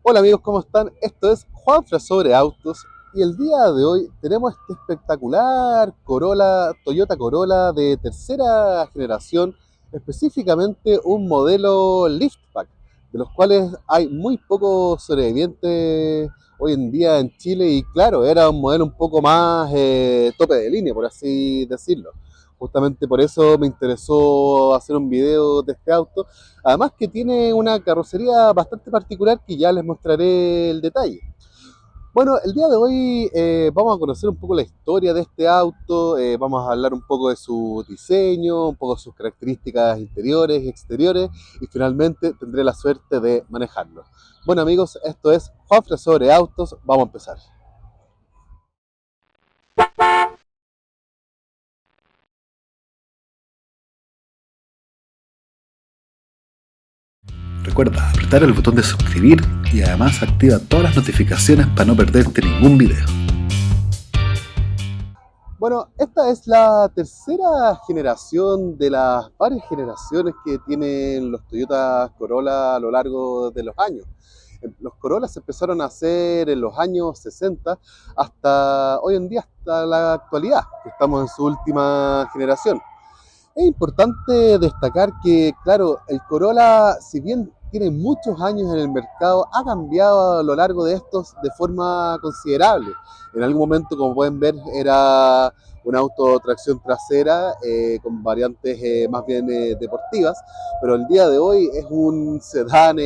Hola amigos, ¿cómo están? Esto es Juanfra sobre autos y el día de hoy tenemos este espectacular Toyota Corolla de tercera generación, específicamente un modelo Liftback, de los cuales hay muy pocos sobrevivientes hoy en día en Chile y claro, era un modelo un poco más tope de línea, por así decirlo. Justamente por eso me interesó hacer un video de este auto. Además que tiene una carrocería bastante particular que ya les mostraré el detalle. Bueno, el día de hoy vamos a conocer un poco la historia de este auto, vamos a hablar un poco de su diseño, un poco de sus características interiores y exteriores y finalmente tendré la suerte de manejarlo. Bueno amigos, esto es Juanfre sobre autos, vamos a empezar. Recuerda apretar el botón de suscribir y además activa todas las notificaciones para no perderte ningún video. Bueno, esta es la tercera generación de las varias generaciones que tienen los Toyota Corolla a lo largo de los años. Los Corollas se empezaron a hacer en los años 60 hasta hoy en día, hasta la actualidad, que estamos en su última generación. Es importante destacar que, claro, el Corolla, si bien tiene muchos años en el mercado, ha cambiado a lo largo de estos de forma considerable. En algún momento, como pueden ver, era un auto tracción trasera con variantes más bien deportivas, pero el día de hoy es un sedán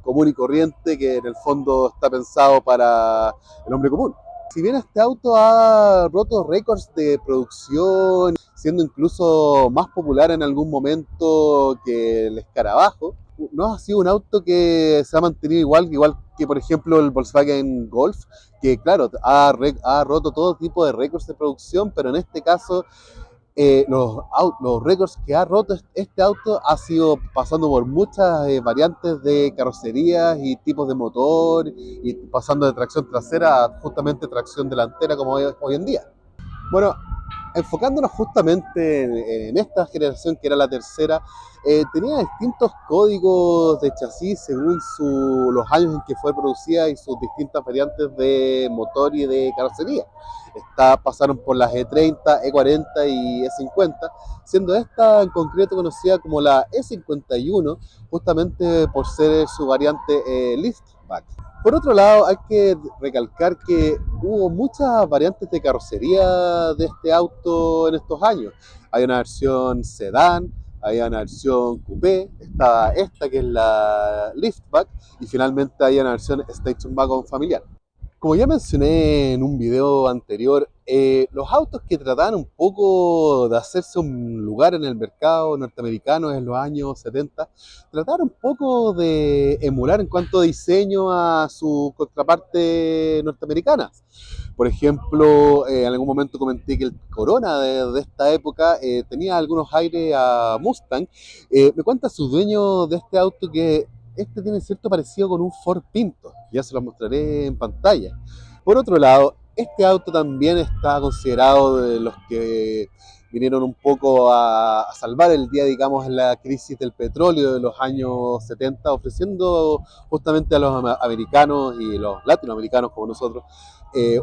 común y corriente que en el fondo está pensado para el hombre común. Si bien este auto ha roto récords de producción, siendo incluso más popular en algún momento que el Escarabajo, no ha sido un auto que se ha mantenido igual que por ejemplo el Volkswagen Golf, que claro, ha roto todo tipo de récords de producción, pero en este caso los récords que ha roto este auto ha sido pasando por muchas variantes de carrocerías y tipos de motor y pasando de tracción trasera a justamente tracción delantera como hoy en día. Bueno, enfocándonos justamente en esta generación que era la tercera, tenía distintos códigos de chasis según los años en que fue producida y sus distintas variantes de motor y de carrocería. Pasaron por las E30, E40 y E50, siendo esta en concreto conocida como la E51, justamente por ser su variante liftback. Por otro lado, hay que recalcar que hubo muchas variantes de carrocería de este auto en estos años. Hay una versión sedán, hay una versión coupé, está esta que es la liftback y finalmente hay una versión station wagon familiar. Como ya mencioné en un video anterior, los autos que trataban un poco de hacerse un lugar en el mercado norteamericano en los años 70, trataron un poco de emular en cuanto a diseño a sus contrapartes norteamericanas. Por ejemplo, en algún momento comenté que el Corona de esta época tenía algunos aires a Mustang. Me cuenta su dueño de este auto que este tiene cierto parecido con un Ford Pinto, ya se lo mostraré en pantalla. Por otro lado, este auto también está considerado de los que vinieron un poco a salvar el día, digamos, en la crisis del petróleo de los años 70, ofreciendo justamente a los americanos y los latinoamericanos como nosotros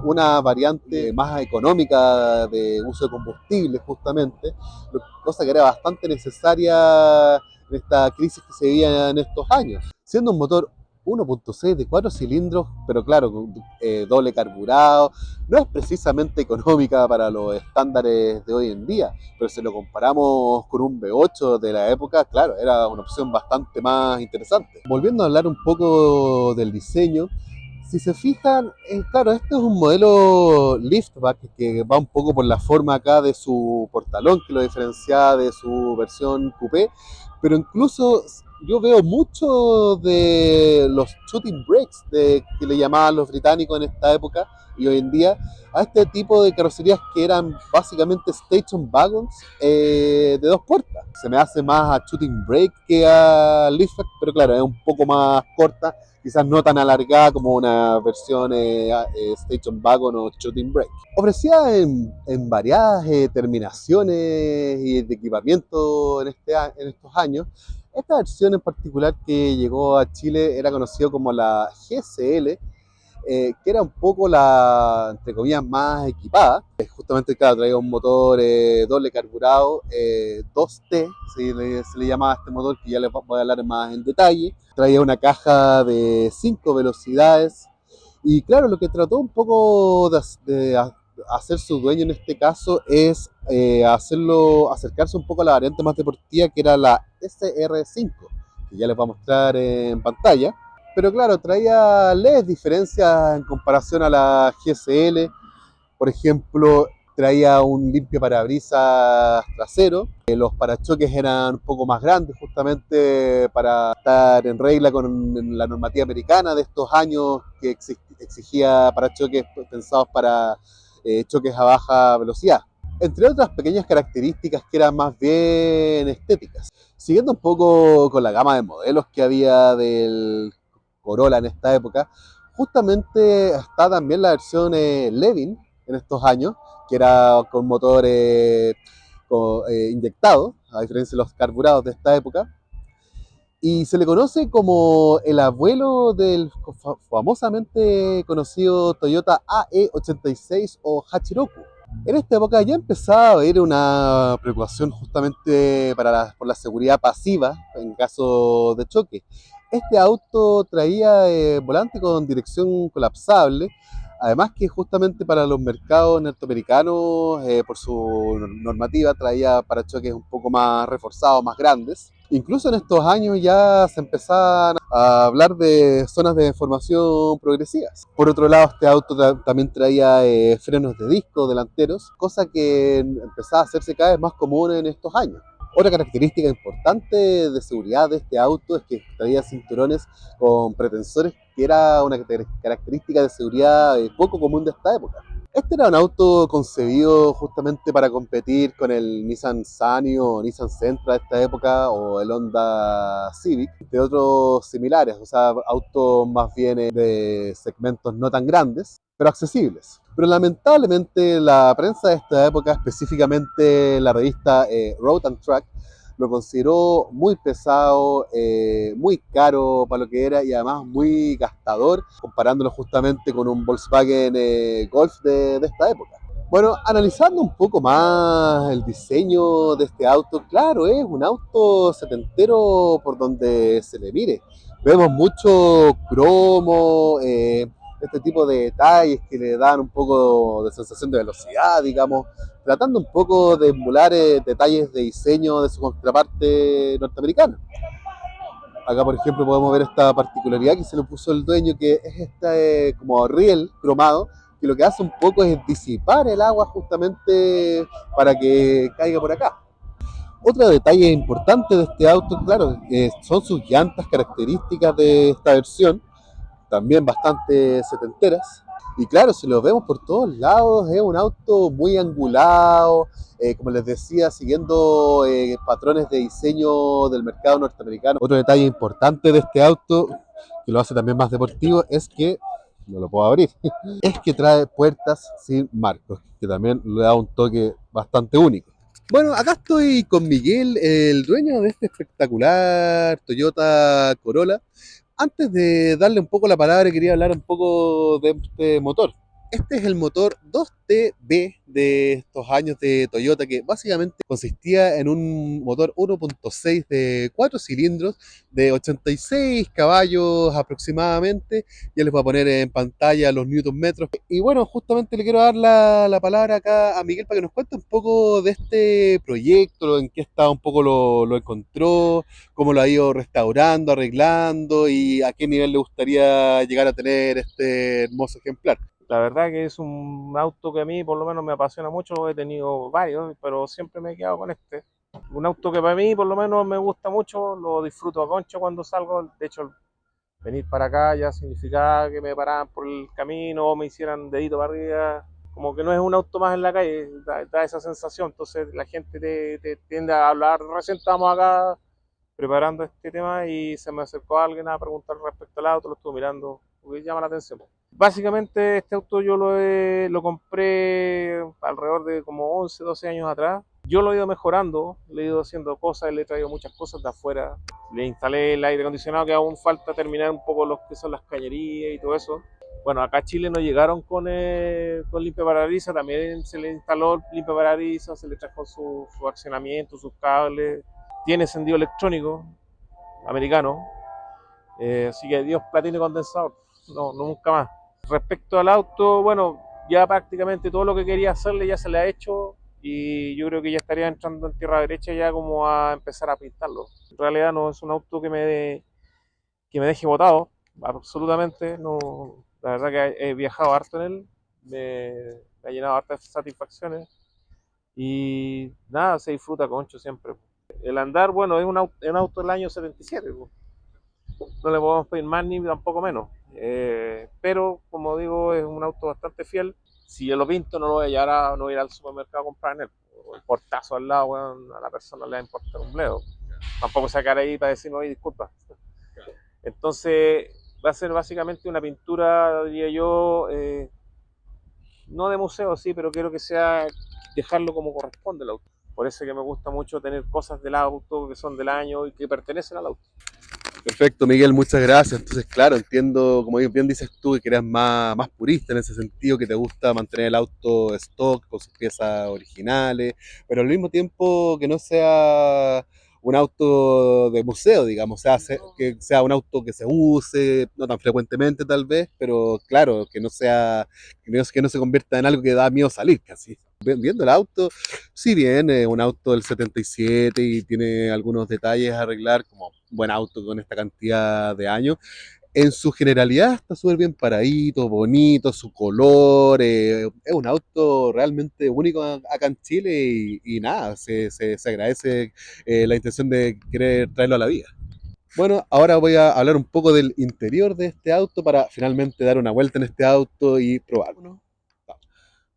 una variante más económica de uso de combustible justamente, cosa que era bastante necesaria en esta crisis que se vivía en estos años. Siendo un motor 1.6 de 4 cilindros, pero claro, con doble carburado, no es precisamente económica para los estándares de hoy en día, pero si lo comparamos con un V8 de la época, claro, era una opción bastante más interesante. Volviendo a hablar un poco del diseño, si se fijan, claro, este es un modelo liftback que va un poco por la forma acá de su portalón, que lo diferencia de su versión coupé, pero incluso yo veo mucho de los shooting brakes que le llamaban los británicos en esta época, y hoy en día a este tipo de carrocerías que eran básicamente station wagons de dos puertas. Se me hace más a Shooting Brake que a Liftback, pero claro, es un poco más corta, quizás no tan alargada como una versión Station Wagon o Shooting Brake. Ofrecida en variadas terminaciones y de equipamiento en estos años, esta versión en particular que llegó a Chile era conocido como la GSL, que era un poco la, entre comillas, más equipada. Justamente, claro, traía un motor doble carburado, 2T, se le llama a este motor, que ya les voy a hablar más en detalle. Traía una caja de 5 velocidades y claro, lo que trató un poco de hacer su dueño en este caso es acercarse un poco a la variante más deportiva que era la SR5, que ya les voy a mostrar en pantalla. Pero claro, traía leves diferencias en comparación a la GSL. Por ejemplo, traía un limpio parabrisas trasero. Los parachoques eran un poco más grandes, justamente para estar en regla con la normativa americana de estos años que exigía parachoques pensados para choques a baja velocidad. Entre otras pequeñas características que eran más bien estéticas. Siguiendo un poco con la gama de modelos que había del Corolla en esta época, justamente está también la versión Levin en estos años, que era con motor inyectado, a diferencia de los carburados de esta época, y se le conoce como el abuelo del famosamente conocido Toyota AE86 o Hachiroku. En esta época ya empezaba a haber una preocupación justamente por la seguridad pasiva en caso de choque. Este auto traía volante con dirección colapsable, además que justamente para los mercados norteamericanos, por su normativa, traía parachoques un poco más reforzados, más grandes. Incluso en estos años ya se empezaban a hablar de zonas de deformación progresivas. Por otro lado, este auto también traía frenos de disco delanteros, cosa que empezaba a hacerse cada vez más común en estos años. Otra característica importante de seguridad de este auto es que traía cinturones con pretensores, que era una característica de seguridad poco común de esta época. Este era un auto concebido justamente para competir con el Nissan Sunny o Nissan Sentra de esta época, o el Honda Civic, de otros similares, o sea, autos más bien de segmentos no tan grandes, pero accesibles. Pero lamentablemente la prensa de esta época, específicamente la revista Road and Track, lo consideró muy pesado, muy caro para lo que era y además muy gastador, comparándolo justamente con un Volkswagen Golf de esta época. Bueno, analizando un poco más el diseño de este auto, claro, es un auto setentero por donde se le mire. Vemos mucho cromo, este tipo de detalles que le dan un poco de sensación de velocidad, digamos, tratando un poco de emular detalles de diseño de su contraparte norteamericana. Acá, por ejemplo, podemos ver esta particularidad que se le puso el dueño, que es este como riel cromado, que lo que hace un poco es disipar el agua justamente para que caiga por acá. Otro detalle importante de este auto, claro, son sus llantas características de esta versión, también bastante setenteras. Y claro, si lo vemos por todos lados, es un auto muy angulado, como les decía, siguiendo patrones de diseño del mercado norteamericano. Otro detalle importante de este auto, que lo hace también más deportivo, es que, no lo puedo abrir, es que trae puertas sin marcos, que también le da un toque bastante único. Bueno, acá estoy con Miguel, el dueño de este espectacular Toyota Corolla. Antes de darle un poco la palabra, quería hablar un poco de este motor. Este es el motor 2TB de estos años de Toyota, que básicamente consistía en un motor 1.6 de 4 cilindros de 86 caballos aproximadamente. Ya les voy a poner en pantalla los newton metros. Y bueno, justamente le quiero dar la palabra acá a Miguel para que nos cuente un poco de este proyecto, en qué estado un poco lo encontró, cómo lo ha ido restaurando, arreglando y a qué nivel le gustaría llegar a tener este hermoso ejemplar. La verdad que es un auto que a mí por lo menos me apasiona mucho, he tenido varios, pero siempre me he quedado con este. Un auto que para mí por lo menos me gusta mucho, lo disfruto a concho cuando salgo, de hecho Venir para acá ya significaba que me paraban por el camino o me hicieran dedito para arriba. Como que no es un auto más en la calle, da esa sensación. Entonces la gente te tiende a hablar. Recién estamos acá preparando este tema y se me acercó alguien a preguntar respecto al auto, lo estuve mirando, porque llama la atención. Básicamente este auto yo lo compré alrededor de como 11, 12 años atrás. Yo lo he ido mejorando, le he ido haciendo cosas, le he traído muchas cosas de afuera. Le instalé el aire acondicionado, que aún falta terminar un poco lo que son las cañerías y todo eso. Bueno, acá a Chile no llegaron con limpia parabrisas, también se le instaló limpia parabrisas, se le trajo su accionamiento, sus cables. Tiene encendido electrónico americano, así que Dios platino y condensador, no, nunca más. Respecto al auto, bueno, ya prácticamente todo lo que quería hacerle ya se le ha hecho y yo creo que ya estaría entrando en tierra derecha ya como a empezar a pintarlo. En realidad no es un auto que me deje botado, absolutamente, no, la verdad que he viajado harto en él, me ha llenado hartas satisfacciones y nada, se disfruta concho siempre. El andar, bueno, es un auto del año 77, no le podemos pedir más ni tampoco menos. Pero, como digo, es un auto bastante fiel. Si yo lo pinto, no lo voy a llevar no voy a ir al supermercado a comprar en él. O el portazo al lado, bueno, a la persona le va a importar un bledo. Tampoco sacar ahí para decirme, oye, disculpa. Entonces, va a ser básicamente una pintura, diría yo, no de museo, sí, pero quiero que sea dejarlo como corresponde el auto. Por eso es que me gusta mucho tener cosas del auto que son del año y que pertenecen al auto. Perfecto, Miguel, muchas gracias. Entonces, claro, entiendo, como bien dices tú, que eres más purista en ese sentido, que te gusta mantener el auto stock con sus piezas originales, pero al mismo tiempo que no sea un auto de museo, digamos, o sea, que sea un auto que se use, no tan frecuentemente tal vez, pero claro, que no se convierta en algo que da miedo salir casi. Viendo el auto, si bien es un auto del 77 y tiene algunos detalles a arreglar, como buen auto con esta cantidad de años, en su generalidad está súper bien paradito, bonito, su color, es un auto realmente único acá en Chile y nada, se agradece la intención de querer traerlo a la vida. Bueno, ahora voy a hablar un poco del interior de este auto para finalmente dar una vuelta en este auto y probarlo.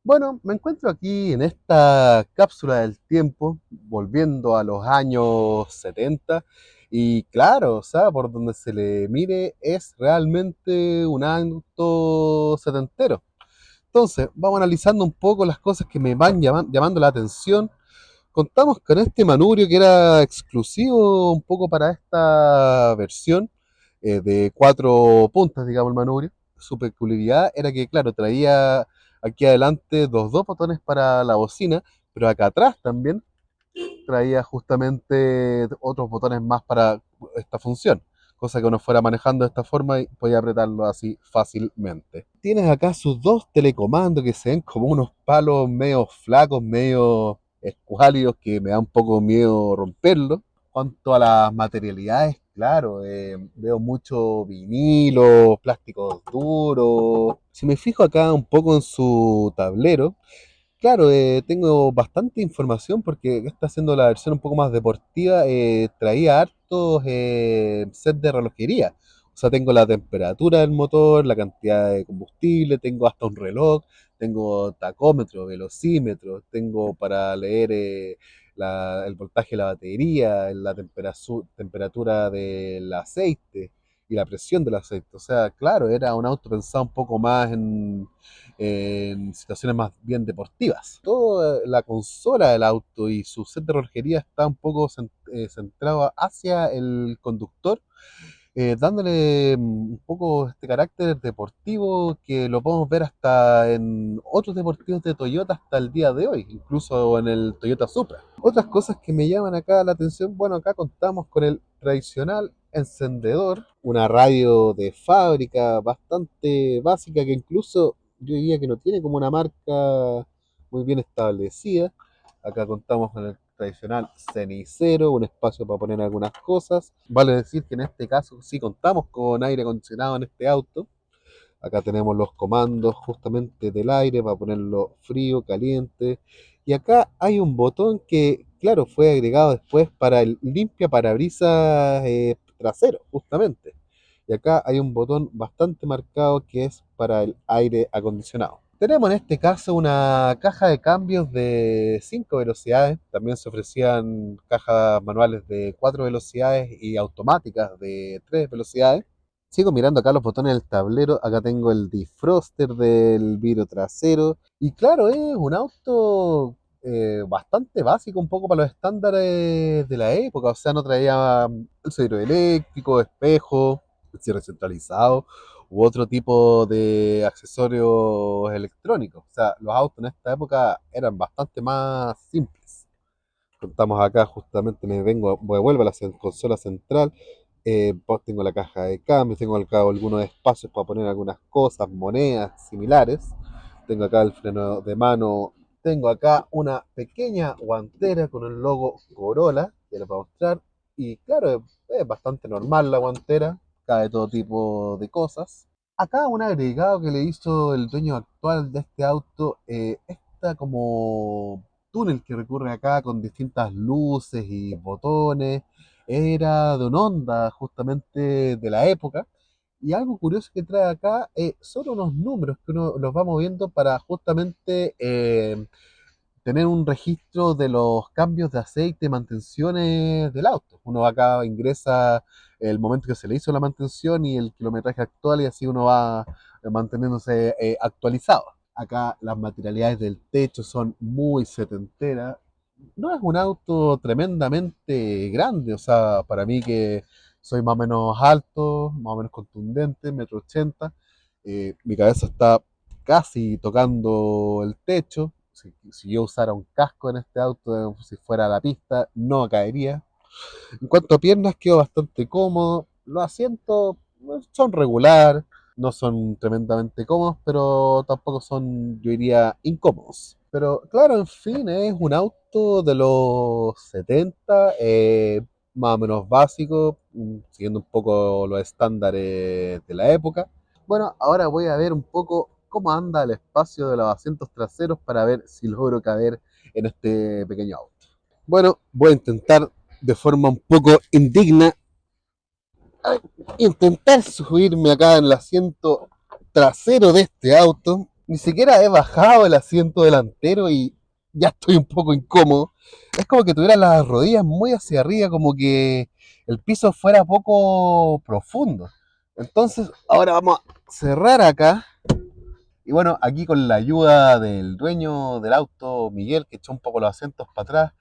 Bueno, me encuentro aquí en esta cápsula del tiempo, volviendo a los años 70, y claro, o sea, por donde se le mire es realmente un auto setentero. Entonces, vamos analizando un poco las cosas que me van llamando la atención. Contamos con este manubrio que era exclusivo un poco para esta versión, de cuatro puntas, digamos, el manubrio. Su peculiaridad era que, claro, traía aquí adelante dos botones para la bocina, pero acá atrás también traía justamente otros botones más para esta función, cosa que uno fuera manejando de esta forma y podía apretarlo así fácilmente. Tienes acá sus dos telecomandos que se ven como unos palos medio flacos, medio escuálidos, que me da un poco miedo romperlo. Cuanto a las materialidades, claro, veo mucho vinilo, plásticos duros. Si me fijo acá un poco en su tablero, claro, tengo bastante información porque está haciendo la versión un poco más deportiva. Traía hartos set de relojería. O sea, tengo la temperatura del motor, la cantidad de combustible, tengo hasta un reloj, tengo tacómetro, velocímetro, tengo para leer el voltaje de la batería, la temperatura del aceite y la presión del aceite. O sea, claro, era un auto pensado un poco más en situaciones más bien deportivas. Toda la consola del auto y su set de relojería está un poco centrado hacia el conductor, dándole un poco este carácter deportivo que lo podemos ver hasta en otros deportivos de Toyota hasta el día de hoy, incluso en el Toyota Supra. Otras cosas que me llaman acá la atención, bueno, acá contamos con el tradicional encendedor, una radio de fábrica bastante básica que incluso yo diría que no tiene como una marca muy bien establecida. Acá contamos con el tradicional cenicero, un espacio para poner algunas cosas. Vale decir que en este caso sí contamos con aire acondicionado en este auto. Acá tenemos los comandos justamente del aire para ponerlo frío, caliente. Y acá hay un botón que, claro, fue agregado después para el limpia parabrisas trasero, justamente. y acá hay un botón bastante marcado que es para el aire acondicionado. Tenemos en este caso una caja de cambios de 5 velocidades, también se ofrecían cajas manuales de 4 velocidades y automáticas de 3 velocidades. Sigo mirando acá los botones del tablero, acá tengo el defroster del vidrio trasero y claro, es un auto bastante básico, un poco para los estándares de la época, o sea, no traía el cedro eléctrico, espejo, el cierre centralizado u otro tipo de accesorios electrónicos. O sea, los autos en esta época eran bastante más simples. Contamos acá, justamente me vuelvo a la consola central. Pues tengo la caja de cambios, tengo acá algunos espacios para poner algunas cosas, monedas similares. Tengo acá el freno de mano. Tengo acá una pequeña guantera con el logo Corolla, que les voy a mostrar. Y claro, es bastante normal la guantera, cabe todo tipo de cosas. Acá un agregado que le hizo el dueño actual de este auto, esta como túnel que recurre acá con distintas luces y botones, era de un Honda justamente de la época. Y algo curioso que trae acá son unos números que uno los va moviendo para justamente tener un registro de los cambios de aceite y mantenciones del auto. Uno acá ingresa el momento que se le hizo la mantención y el kilometraje actual y así uno va manteniéndose actualizado. Acá las materialidades del techo son muy setenteras. No es un auto tremendamente grande, o sea, para mí que soy más o menos alto, más o menos contundente, 1,80 m, mi cabeza está casi tocando el techo. Si yo usara un casco en este auto, si fuera a la pista, no caería. En cuanto a piernas, quedo bastante cómodo. Los asientos son regular, no son tremendamente cómodos, pero tampoco son, yo diría, incómodos. Pero claro, en fin, es un auto de los 70, más o menos básico, siguiendo un poco los estándares de la época. Bueno, ahora voy a ver un poco cómo anda el espacio de los asientos traseros para ver si logro caber en este pequeño auto. Bueno, voy a intentar de forma un poco indigna intentar subirme acá en el asiento trasero de este auto. Ni siquiera he bajado el asiento delantero y ya estoy un poco incómodo. Es como que tuviera las rodillas muy hacia arriba, como que el piso fuera poco profundo. Entonces, ahora vamos a cerrar acá. Y bueno, aquí con la ayuda del dueño del auto, Miguel, que echó un poco los asientos para atrás,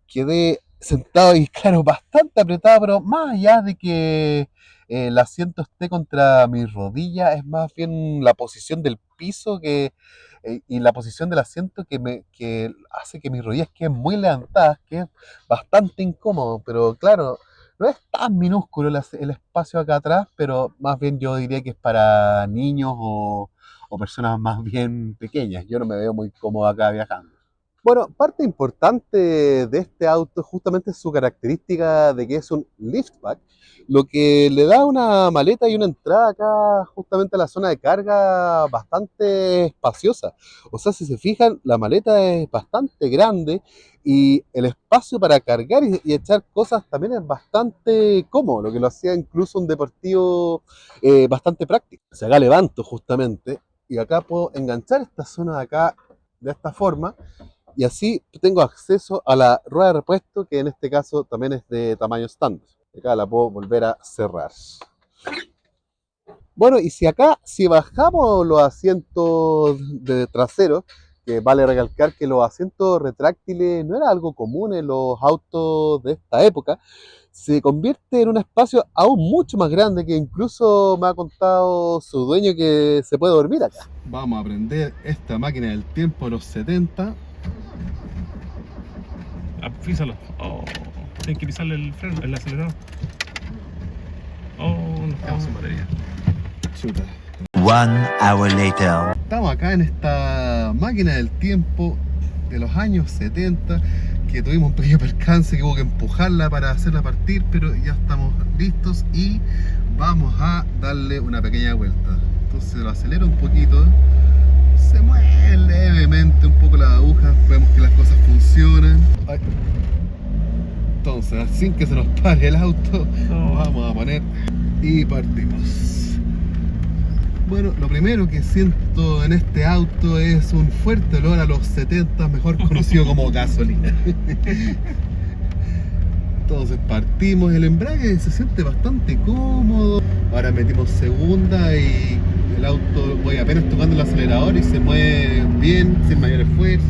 quedé sentado y claro, bastante apretado, pero más allá de que el asiento esté contra mi rodilla, es más bien la posición del piso y la posición del asiento que hace que mis rodillas queden muy levantadas, que es bastante incómodo, pero claro, no es tan minúsculo el espacio acá atrás, pero más bien yo diría que es para niños o personas más bien pequeñas. Yo no me veo muy cómodo acá viajando. Bueno, parte importante de este auto es justamente su característica de que es un liftback, lo que le da una maleta y una entrada acá justamente a la zona de carga bastante espaciosa. O sea, si se fijan, la maleta es bastante grande y el espacio para cargar y echar cosas también es bastante cómodo, lo que lo hacía incluso un deportivo bastante práctico. O sea, acá levanto justamente y acá puedo enganchar esta zona de acá de esta forma y así tengo acceso a la rueda de repuesto, que en este caso también es de tamaño estándar. Acá la puedo volver a cerrar. Bueno, y si bajamos los asientos de trasero, que vale recalcar que los asientos retráctiles no era algo común en los autos de esta época, se convierte en un espacio aún mucho más grande que incluso me ha contado su dueño que se puede dormir acá. Vamos a prender esta máquina del tiempo de los 70. Písalo. Oh, tienes que pisarle el freno, el acelerador. Oh, nos quedamos sin batería. Chuta. 1 hour later. Estamos acá en esta máquina del tiempo de los años 70, que tuvimos un pequeño percance, que hubo que empujarla para hacerla partir, pero ya estamos listos y vamos a darle una pequeña vuelta. Entonces lo acelero un poquito, se mueve levemente un poco las agujas, vemos que las cosas funcionan. Ay. Entonces, sin que se nos pare el auto, vamos a poner Y partimos. Bueno, lo primero que siento en este auto es un fuerte olor a los 70, mejor conocido como gasolina. Entonces partimos, el embrague se siente bastante cómodo. Ahora metimos segunda y el auto, voy apenas tocando el acelerador y se mueve bien, sin mayor esfuerzo.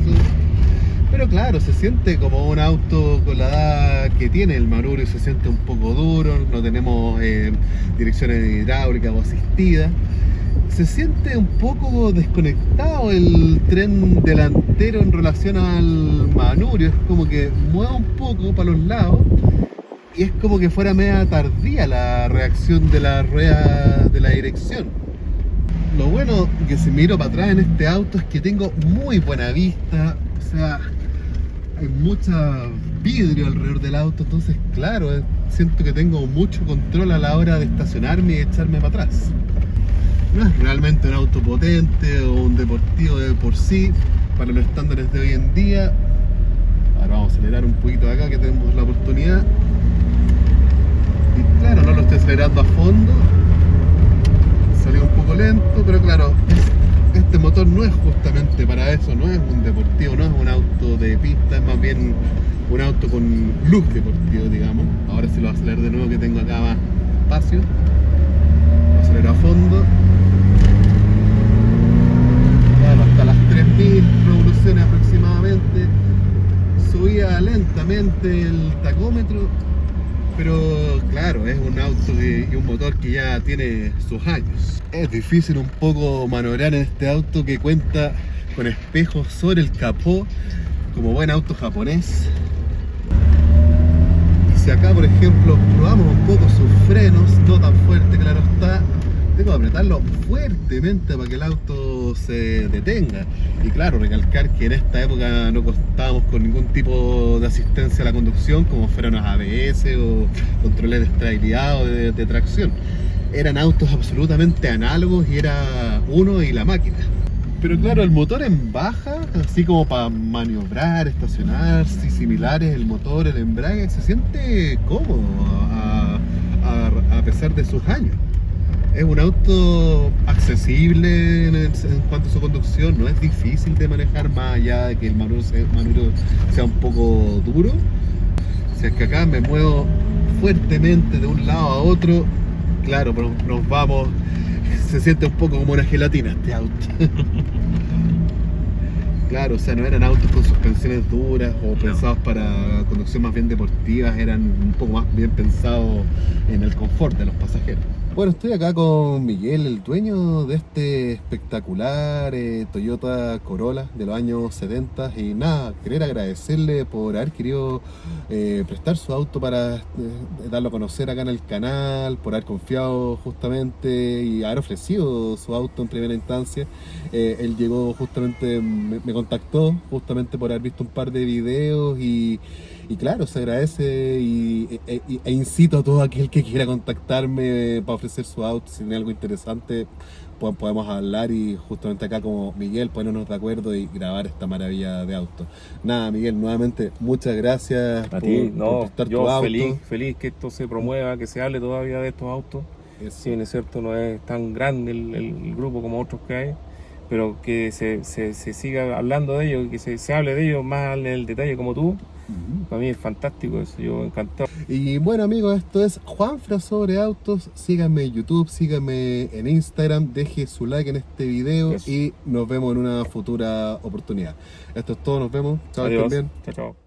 Pero claro, se siente como un auto con la edad que tiene el Manubrio, se siente un poco duro, no tenemos direcciones hidráulicas o asistidas. Se siente un poco desconectado el tren delantero en relación al Manubrio, es como que mueve un poco para los lados y es como que fuera media tardía la reacción de la rueda de la dirección. Lo bueno que si miro para atrás en este auto es que tengo muy buena vista, o sea, hay mucho vidrio alrededor del auto, entonces claro, siento que tengo mucho control a la hora de estacionarme y echarme para atrás. No es realmente un auto potente o un deportivo de por sí para los estándares de hoy en día. Ahora vamos a acelerar un poquito de acá que tenemos la oportunidad. Y claro, no lo estoy acelerando a fondo, salió un poco lento, pero claro, este motor no es justamente para eso, no es un deportivo, no es un auto de pista, es más bien un auto con look deportivo, digamos. Ahora sí lo voy a acelerar de nuevo que tengo acá más espacio. Acelero a fondo. Claro, hasta las 3000 revoluciones aproximadamente. Subía lentamente el tacómetro, pero claro, es un auto y un motor que ya tiene sus años. Es difícil un poco maniobrar en este auto que cuenta con espejos sobre el capó, como buen auto japonés. Y si acá, por ejemplo, probamos un poco sus frenos, no tan fuerte, claro está, tengo que apretarlo fuertemente para que el auto se detenga. Y claro, recalcar que en esta época no contábamos con ningún tipo de asistencia a la conducción, como frenos ABS o controles de estabilidad o de tracción. Eran autos absolutamente análogos y era uno y la máquina. Pero claro, el motor en baja, así como para maniobrar, estacionarse y similares, el motor, el embrague, se siente cómodo a pesar de sus años. Es un auto accesible en cuanto a su conducción, no es difícil de manejar más allá de que el manubrio sea un poco duro. Si es que acá me muevo fuertemente de un lado a otro, claro, pero nos vamos, se siente un poco como una gelatina este auto. Claro, o sea, no eran autos con suspensiones duras o pensados para conducción más bien deportivas, eran un poco más bien pensados en el confort de los pasajeros. Bueno, estoy acá con Miguel, el dueño de este espectacular Toyota Corolla de los años 70 y nada, querer agradecerle por haber querido prestar su auto para darlo a conocer acá en el canal, por haber confiado justamente y haber ofrecido su auto en primera instancia. Él llegó justamente, me contactó justamente por haber visto un par de videos y claro, se agradece e incito a todo aquel que quiera contactarme para ofrecer su auto, si tiene algo interesante, podemos hablar y justamente acá como Miguel ponernos de acuerdo y grabar esta maravilla de auto. Nada, Miguel, nuevamente muchas gracias a ti. por prestar tu auto. Feliz que esto se promueva, que se hable todavía de estos autos. Si bien es cierto, no es tan grande el grupo como otros que hay, pero que se siga hablando de ellos, que se hable de ellos más en el detalle como tú. Para mí es fantástico eso, yo encantado. Y bueno amigos, esto es Juanfra sobre autos. Síganme en YouTube, síganme en Instagram, deje su like en este video y nos vemos en una futura oportunidad. Esto es todo, nos vemos. Chao, estén bien. Chao, chao.